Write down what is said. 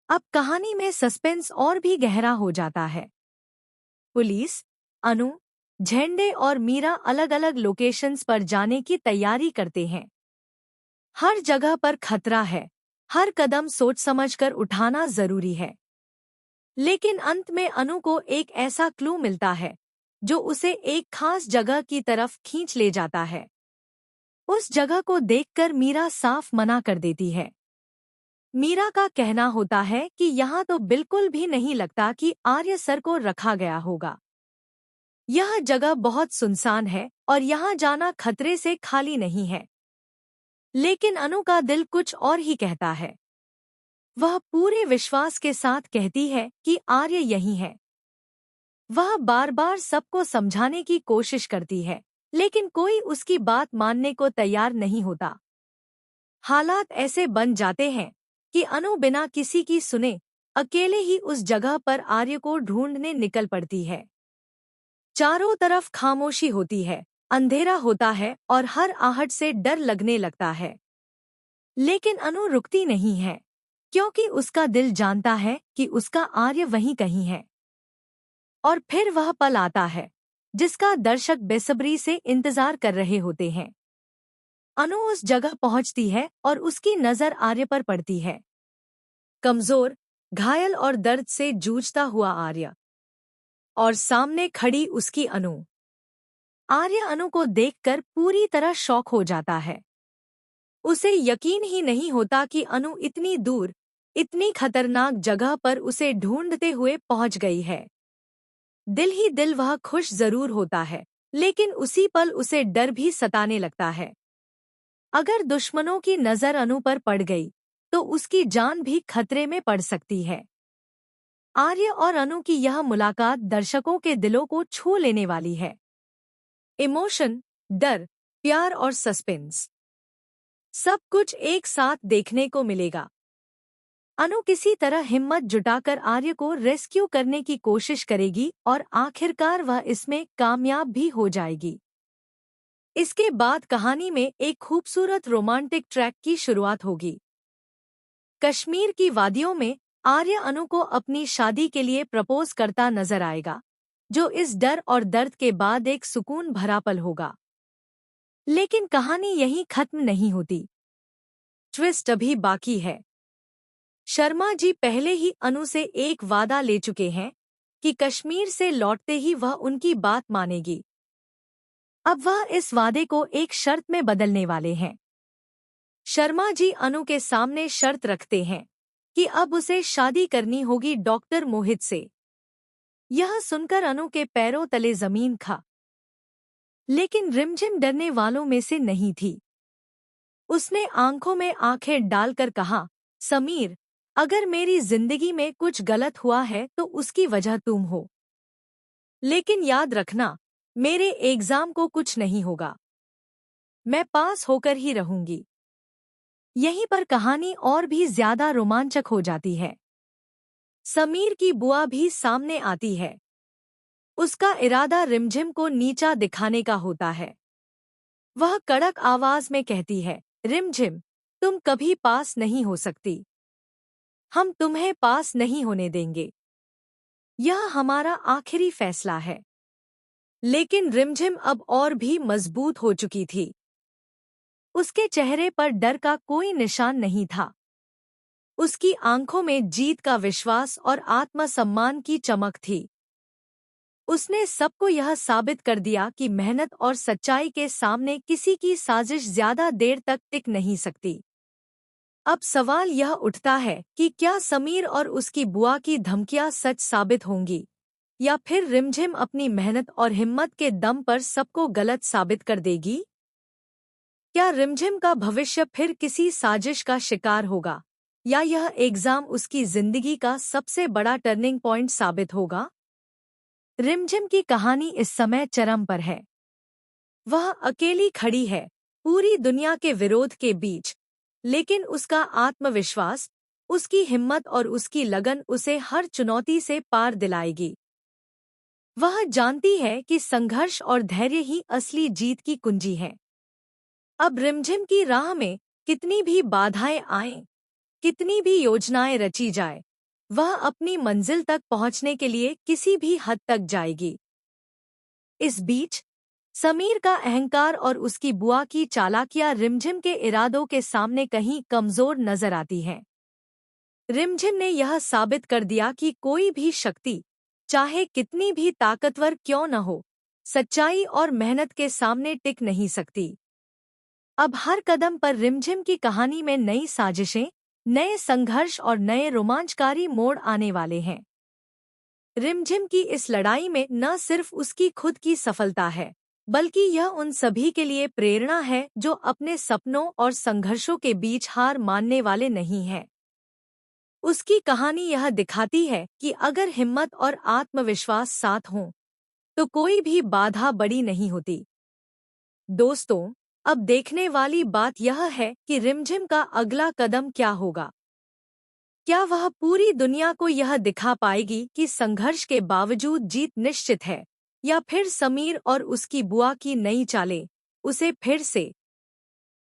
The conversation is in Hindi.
अब कहानी में सस्पेंस और भी गहरा हो जाता है। पुलिस, अनु, झेंडे और मीरा अलग अलग लोकेशंस पर जाने की तैयारी करते हैं। हर जगह पर खतरा है, हर कदम सोच समझकर उठाना जरूरी है। लेकिन अंत में अनु को एक ऐसा क्लू मिलता है जो उसे एक खास जगह की तरफ खींच ले जाता है। उस जगह को देखकर मीरा साफ मना कर देती है। मीरा का कहना होता है कि यहाँ तो बिल्कुल भी नहीं लगता कि आर्य सर को रखा गया होगा। यह जगह बहुत सुनसान है और यहाँ जाना खतरे से खाली नहीं है। लेकिन अनु का दिल कुछ और ही कहता है। वह पूरे विश्वास के साथ कहती है कि आर्य यही है। वह बार बार सबको समझाने की कोशिश करती है, लेकिन कोई उसकी बात मानने को तैयार नहीं होता। हालात ऐसे बन जाते हैं कि अनु बिना किसी की सुने अकेले ही उस जगह पर आर्य को ढूंढने निकल पड़ती है। चारों तरफ खामोशी होती है, अंधेरा होता है और हर आहट से डर लगने लगता है। लेकिन अनु रुकती नहीं है, क्योंकि उसका दिल जानता है कि उसका आर्य वहीं कहीं है। और फिर वह पल आता है जिसका दर्शक बेसब्री से इंतजार कर रहे होते हैं। अनु उस जगह पहुंचती है और उसकी नजर आर्य पर पड़ती है। कमजोर, घायल और दर्द से जूझता हुआ आर्य, और सामने खड़ी उसकी अनु। आर्य अनु को देखकर पूरी तरह शॉक हो जाता है। उसे यकीन ही नहीं होता कि अनु इतनी दूर, इतनी खतरनाक जगह पर उसे ढूंढते हुए पहुंच गई है। दिल ही दिल वह खुश जरूर होता है, लेकिन उसी पल उसे डर भी सताने लगता है। अगर दुश्मनों की नजर अनु पर पड़ गई तो उसकी जान भी खतरे में पड़ सकती है। आर्य और अनु की यह मुलाकात दर्शकों के दिलों को छू लेने वाली है। इमोशन, डर, प्यार और सस्पेंस, सब कुछ एक साथ देखने को मिलेगा। अनु किसी तरह हिम्मत जुटाकर आर्य को रेस्क्यू करने की कोशिश करेगी और आखिरकार वह इसमें कामयाब भी हो जाएगी। इसके बाद कहानी में एक खूबसूरत रोमांटिक ट्रैक की शुरुआत होगी। कश्मीर की वादियों में आर्य अनु को अपनी शादी के लिए प्रपोज करता नजर आएगा, जो इस डर और दर्द के बाद एक सुकून भरा पल होगा। लेकिन कहानी यहीं खत्म नहीं होती। ट्विस्ट अभी बाकी है। शर्मा जी पहले ही अनु से एक वादा ले चुके हैं कि कश्मीर से लौटते ही वह उनकी बात मानेगी। अब वह इस वादे को एक शर्त में बदलने वाले हैं। शर्मा जी अनु के सामने शर्त रखते हैं कि अब उसे शादी करनी होगी डॉक्टर मोहित से। यह सुनकर अनु के पैरों तले जमीन खा। लेकिन रिमझिम डरने वालों में से नहीं थी। उसने आंखों में आंखें डालकर कहा, समीर, अगर मेरी जिंदगी में कुछ गलत हुआ है तो उसकी वजह तुम हो। लेकिन याद रखना, मेरे एग्जाम को कुछ नहीं होगा। मैं पास होकर ही रहूंगी। यहीं पर कहानी और भी ज्यादा रोमांचक हो जाती है। समीर की बुआ भी सामने आती है। उसका इरादा रिमझिम को नीचा दिखाने का होता है। वह कड़क आवाज में कहती है, रिमझिम, तुम कभी पास नहीं हो सकती। हम तुम्हें पास नहीं होने देंगे। यह हमारा आखिरी फैसला है। लेकिन रिमझिम अब और भी मजबूत हो चुकी थी। उसके चेहरे पर डर का कोई निशान नहीं था। उसकी आंखों में जीत का विश्वास और आत्मसम्मान की चमक थी। उसने सबको यह साबित कर दिया कि मेहनत और सच्चाई के सामने किसी की साजिश ज्यादा देर तक टिक नहीं सकती। अब सवाल यह उठता है कि क्या समीर और उसकी बुआ की धमकियां सच साबित होंगी, या फिर रिमझिम अपनी मेहनत और हिम्मत के दम पर सबको गलत साबित कर देगी? क्या रिमझिम का भविष्य फिर किसी साजिश का शिकार होगा, या यह एग्जाम उसकी जिंदगी का सबसे बड़ा टर्निंग पॉइंट साबित होगा? रिमझिम की कहानी इस समय चरम पर है। वह अकेली खड़ी है, पूरी दुनिया के विरोध के बीच, लेकिन उसका आत्मविश्वास, उसकी हिम्मत और उसकी लगन उसे हर चुनौती से पार दिलाएगी। वह जानती है कि संघर्ष और धैर्य ही असली जीत की कुंजी है। अब रिमझिम की राह में कितनी भी बाधाएं आएं, कितनी भी योजनाएं रची जाए, वह अपनी मंजिल तक पहुंचने के लिए किसी भी हद तक जाएगी। इस बीच समीर का अहंकार और उसकी बुआ की चालाकियां रिमझिम के इरादों के सामने कहीं कमजोर नजर आती हैं। रिमझिम ने यह साबित कर दिया कि कोई भी शक्ति, चाहे कितनी भी ताकतवर क्यों न हो, सच्चाई और मेहनत के सामने टिक नहीं सकती। अब हर कदम पर रिमझिम की कहानी में नई साजिशें, नए संघर्ष और नए रोमांचकारी मोड़ आने वाले हैं। रिमझिम की इस लड़ाई में न सिर्फ उसकी खुद की सफलता है, बल्कि यह उन सभी के लिए प्रेरणा है जो अपने सपनों और संघर्षों के बीच हार मानने वाले नहीं हैं। उसकी कहानी यह दिखाती है कि अगर हिम्मत और आत्मविश्वास साथ हों, तो कोई भी बाधा बड़ी नहीं होती। दोस्तों, अब देखने वाली बात यह है कि रिमझिम का अगला कदम क्या होगा। क्या वह पूरी दुनिया को यह दिखा पाएगी कि संघर्ष के बावजूद जीत निश्चित है, या फिर समीर और उसकी बुआ की नई चालें उसे फिर से